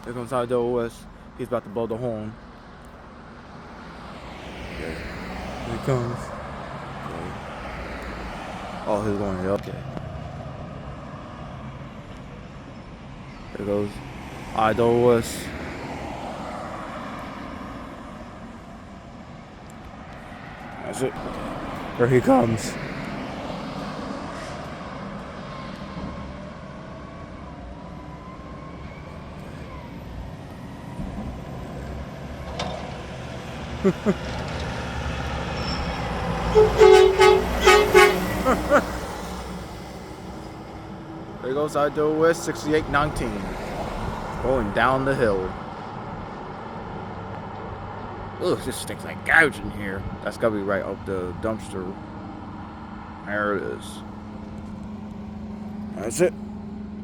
Here comes IWS. He's about to blow the horn. Okay. Here he comes. Okay. Oh, he's going here. Okay. There goes IWS. That's it. Here he comes. There goes IWS 6819. Going down the hill. Ugh, this stinks like gouge in here. That's gotta be right up the dumpster. There it is. That's it.